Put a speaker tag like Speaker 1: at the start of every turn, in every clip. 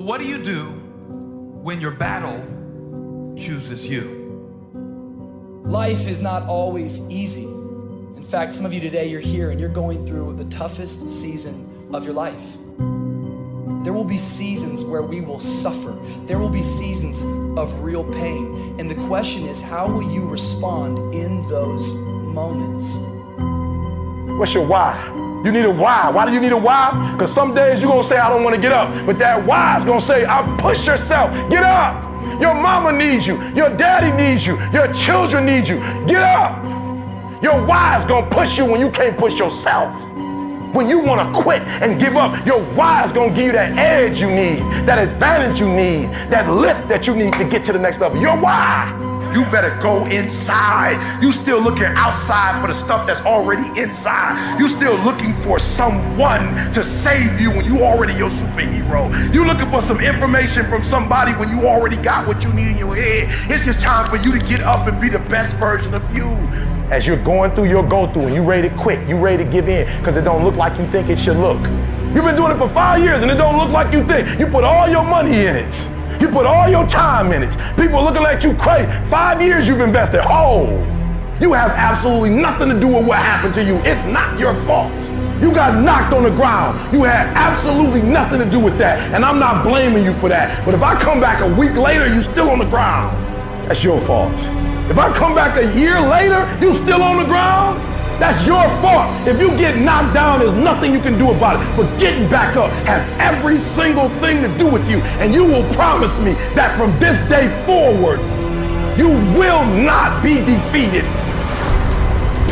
Speaker 1: What do you do when your battle chooses you?
Speaker 2: Life is not always easy. In fact, some of you today, you're here and you're going through the toughest season of your life. There will be seasons where we will suffer. There will be seasons of real pain. And the question is, how will you respond in those moments?
Speaker 3: What's your why? You need a why. Why do you need a why? Because some days you're going to say, I don't want to get up. But that why is going to say, push yourself. Get up. Your mama needs you. Your daddy needs you. Your children need you. Get up. Your why is going to push you when you can't push yourself. When you want to quit and give up, your why is going to give you that edge you need, that advantage you need, that lift that you need to get to the next level. Your why.
Speaker 4: You better go inside. You still looking outside for the stuff that's already inside. You still looking for someone to save you when you already your superhero. You looking for some information from somebody when you already got what you need in your head. It's just time for you to get up and be the best version of you.
Speaker 3: As you're going through your go-through and you ready to quit, you ready to give in because it don't look like you think it should look. You've been doing it for 5 years and it don't look like you think. You put all your money in it. You put all your time in it. People are looking at you crazy. 5 years you've invested. Oh, you have absolutely nothing to do with what happened to you. It's not your fault. You got knocked on the ground. You had absolutely nothing to do with that. And I'm not blaming you for that. But if I come back a week later, you still on the ground, that's your fault. If I come back a year later, you still on the ground, that's your fault. If you get knocked down, there's nothing you can do about it. But getting back up has every single thing to do with you. And you will promise me that from this day forward, you will not be defeated.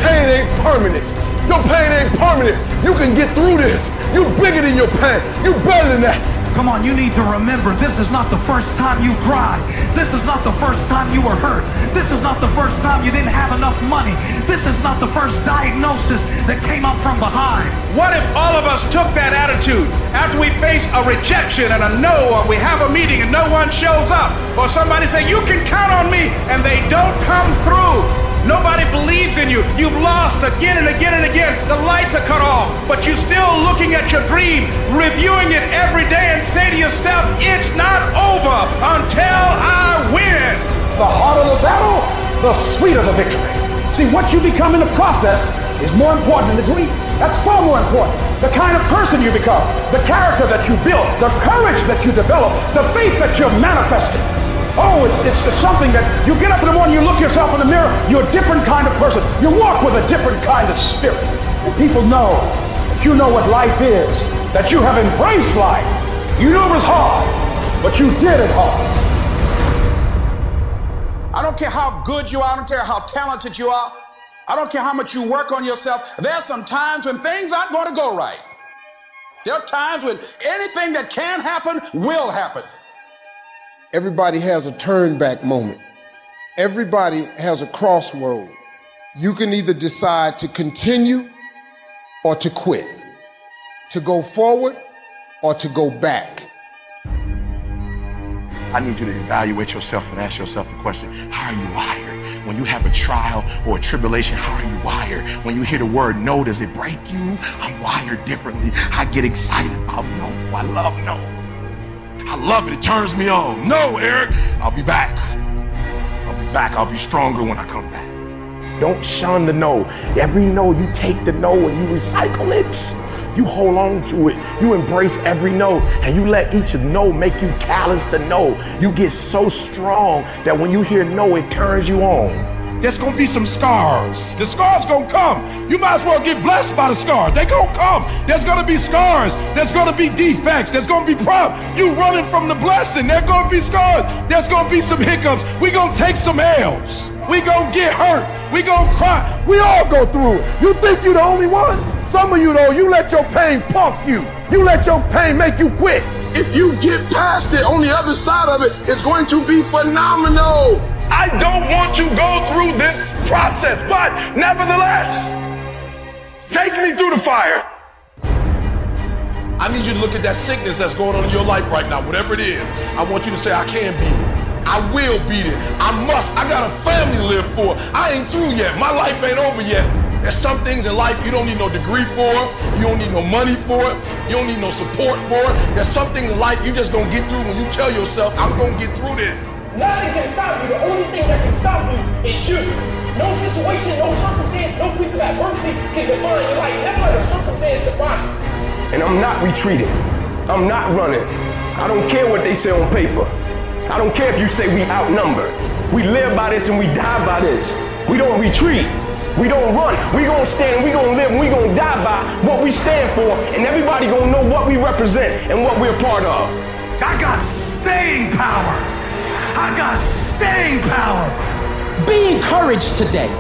Speaker 3: Pain ain't permanent. Your pain ain't permanent. You can get through this. You're bigger than your pain. You're better than that.
Speaker 1: Come on, you need to remember, this is not the first time you cried. This is not the first time you were hurt. This is not the first time you didn't have enough money. This is not the first diagnosis that came up from behind.
Speaker 5: What if all of us took that attitude after we face a rejection and a no, or we have a meeting and no one shows up, or somebody say, you can count on me, and they don't come through. Nobody believes in you. You've lost again and again and again. The lights are cut off, but you're still looking at your dream, reviewing it every day and say to yourself, it's not over until I win.
Speaker 6: The harder the battle, the sweeter the victory. See, what you become in the process is more important than the dream. That's far more important. The kind of person you become, the character that you build, the courage that you develop, the faith that you're manifesting. Oh, it's something that you get up in the morning, you look yourself in the mirror, you're a different kind of person. You walk with a different kind of spirit. And people know that you know what life is, that you have embraced life. You knew it was hard, but you did it hard.
Speaker 5: I don't care how good you are, I don't care how talented you are, I don't care how much you work on yourself. There are some times when things aren't going to go right. There are times when anything that can happen will happen.
Speaker 7: Everybody has a turn back moment. Everybody has a crossroad. You can either decide to continue or to quit, to go forward or to go back.
Speaker 4: I need you to evaluate yourself and ask yourself the question, how are you wired? When you have a trial or a tribulation, how are you wired? When you hear the word no, does it break you? I'm wired differently. I get excited about no. I love no. I love it. It turns me on. No, Eric, I'll be back. I'll be back. I'll be stronger when I come back.
Speaker 3: Don't shun the no. Every no, you take the no and you recycle it. You hold on to it. You embrace every no and you let each no make you callous to no. You get so strong that when you hear no, it turns you on.
Speaker 4: There's gonna be some scars. The scars gonna come. You might as well get blessed by the scars. They gonna come. There's gonna be scars. There's gonna be defects. There's gonna be problems. You running from the blessing. There's gonna be scars. There's gonna be some hiccups. We gonna take some L's. We gonna get hurt. We gonna cry. We all go through it. You think you're the only one? Some of you though, you let your pain pump you. You let your pain make you quit. If you get past it, on the other side of it, it's going to be phenomenal.
Speaker 3: I don't want to go through this process, but nevertheless, take me through the fire.
Speaker 4: I need you to look at that sickness that's going on in your life right now, whatever it is. I want you to say, I can beat it. I will beat it. I must. I got a family to live for. I ain't through yet. My life ain't over yet. There's some things in life you don't need no degree for, you don't need no money for it, you don't need no support for it. There's some things in life you just gonna get through when you tell yourself, I'm gonna get through this.
Speaker 8: Nothing can stop you. The only thing that can stop you is you. No situation, no circumstance, no piece of adversity can define your life. Never let a circumstance define you.
Speaker 9: And I'm not retreating. I'm not running. I don't care what they say on paper. I don't care if you say we outnumbered. We live by this and we die by this. We don't retreat. We don't run. We gonna stand, we gonna live, and we gonna die by what we stand for, and everybody gonna know what we represent and what we're part of.
Speaker 1: I got staying power. I got staying power.
Speaker 10: Be encouraged today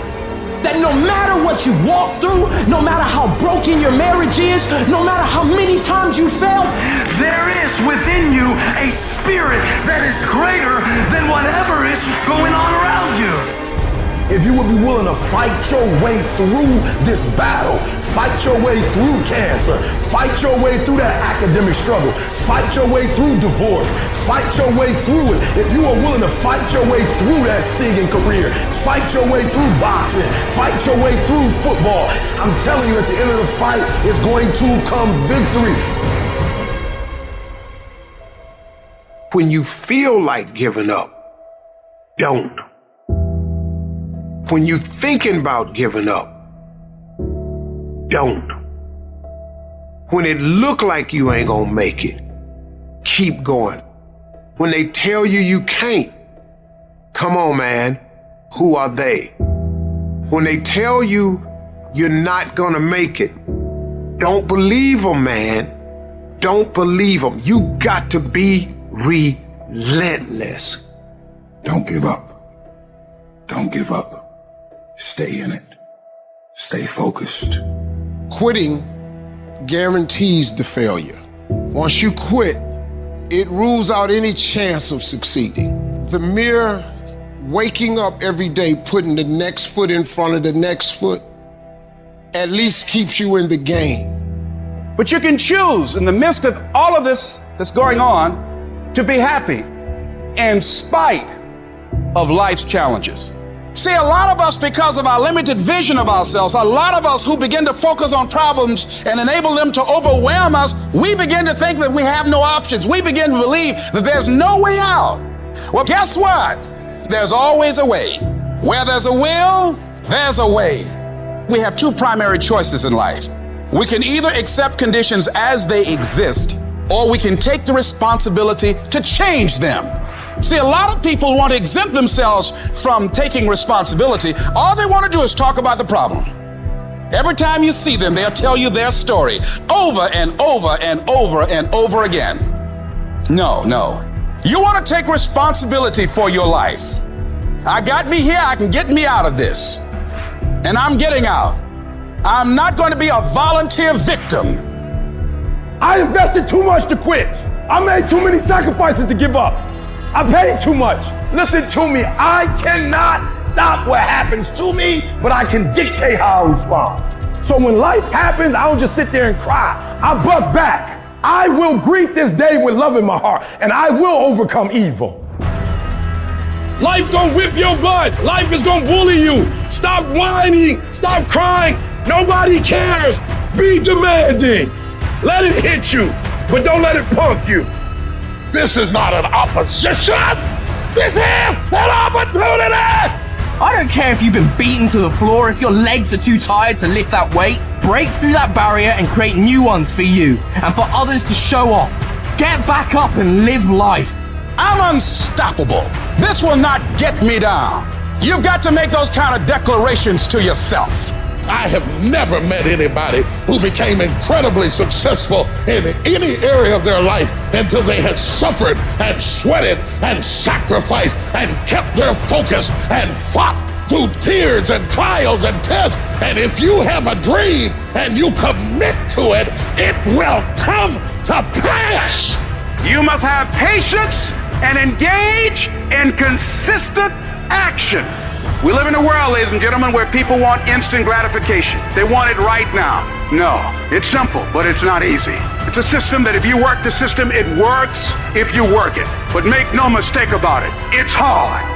Speaker 10: that no matter what you walk through, no matter how broken your marriage is, no matter how many times you failed,
Speaker 1: there is within you a spirit that is greater than whatever is going on around you.
Speaker 6: If you would be willing to fight your way through this battle, fight your way through cancer, fight your way through that academic struggle, fight your way through divorce, fight your way through it. If you are willing to fight your way through that singing career, fight your way through boxing, fight your way through football, I'm telling you, at the end of the fight is going to come victory.
Speaker 7: When you feel like giving up, don't. When you're thinking about giving up, don't. When it look like you ain't gonna make it, keep going. When they tell you you can't, come on, man, who are they? When they tell you you're not gonna make it, don't believe them, man. Don't believe them. You got to be relentless.
Speaker 6: Don't give up. Don't give up. Stay in it. Stay focused.
Speaker 7: Quitting guarantees the failure. Once you quit, it rules out any chance of succeeding. The mere waking up every day, putting the next foot in front of the next foot, at least keeps you in the game.
Speaker 11: But you can choose in the midst of all of this that's going on to be happy in spite of life's challenges. See, a lot of us, because of our limited vision of ourselves, a lot of us who begin to focus on problems and enable them to overwhelm us, we begin to think that we have no options. We begin to believe that there's no way out. Well, guess what? There's always a way. Where there's a will, there's a way. We have two primary choices in life. We can either accept conditions as they exist, or we can take the responsibility to change them. See, a lot of people want to exempt themselves from taking responsibility. All they want to do is talk about the problem. Every time you see them, they'll tell you their story over and over and over and over again. No. You want to take responsibility for your life. I got me here, I can get me out of this. And I'm getting out. I'm not going to be a volunteer victim.
Speaker 6: I invested too much to quit. I made too many sacrifices to give up. I paid too much. Listen to me. I cannot stop what happens to me, but I can dictate how I respond. So when life happens, I don't just sit there and cry. I buck back. I will greet this day with love in my heart, and I will overcome evil.
Speaker 4: Life gonna whip your butt. Life is gonna bully you. Stop whining. Stop crying. Nobody cares. Be demanding. Let it hit you, but don't let it punk you. This is not an opposition. This is an opportunity.
Speaker 10: I don't care if you've been beaten to the floor, if your legs are too tired to lift that weight. Break through that barrier and create new ones for you and for others to show off. Get back up and live life.
Speaker 11: I'm unstoppable. This will not get me down. You've got to make those kind of declarations to yourself.
Speaker 4: I have never met anybody who became incredibly successful in any area of their life until they had suffered and sweated and sacrificed and kept their focus and fought through tears and trials and tests. And if you have a dream and you commit to it, it will come to pass.
Speaker 5: You must have patience and engage in consistent action. We live in a world, ladies and gentlemen, where people want instant gratification. They want it right now. No, it's simple, but it's not easy. It's a system that if you work the system, it works if you work it. But make no mistake about it, it's hard.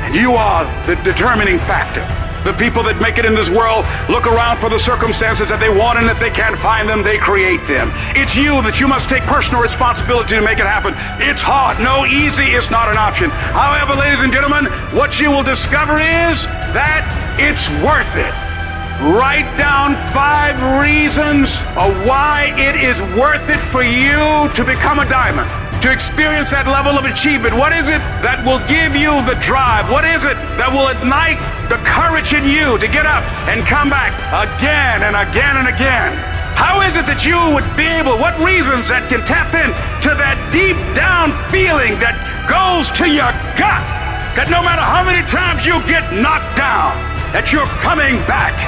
Speaker 5: And you are the determining factor. The people that make it in this world look around for the circumstances that they want, and if they can't find them, they create them. It's you that you must take personal responsibility to make it happen. It's hard. No, easy is not an option. However, ladies and gentlemen, what you will discover is that it's worth it. Write down 5 reasons of why it is worth it for you to become a diamond, to experience that level of achievement. What is it that will give you the drive? What is it that will ignite the courage in you to get up and come back again and again and again? How is it that you would be able, what reasons that can tap in to that deep down feeling that goes to your gut, that no matter how many times you get knocked down, that you're coming back?